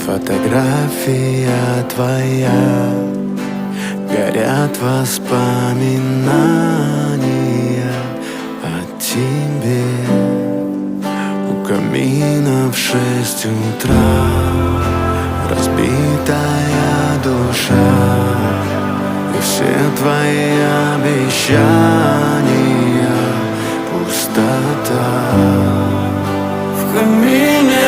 Фотография твоя, горят воспоминания о тебе. У камина в 6 утра разбитая душа, и все твои обещания пустота. В камине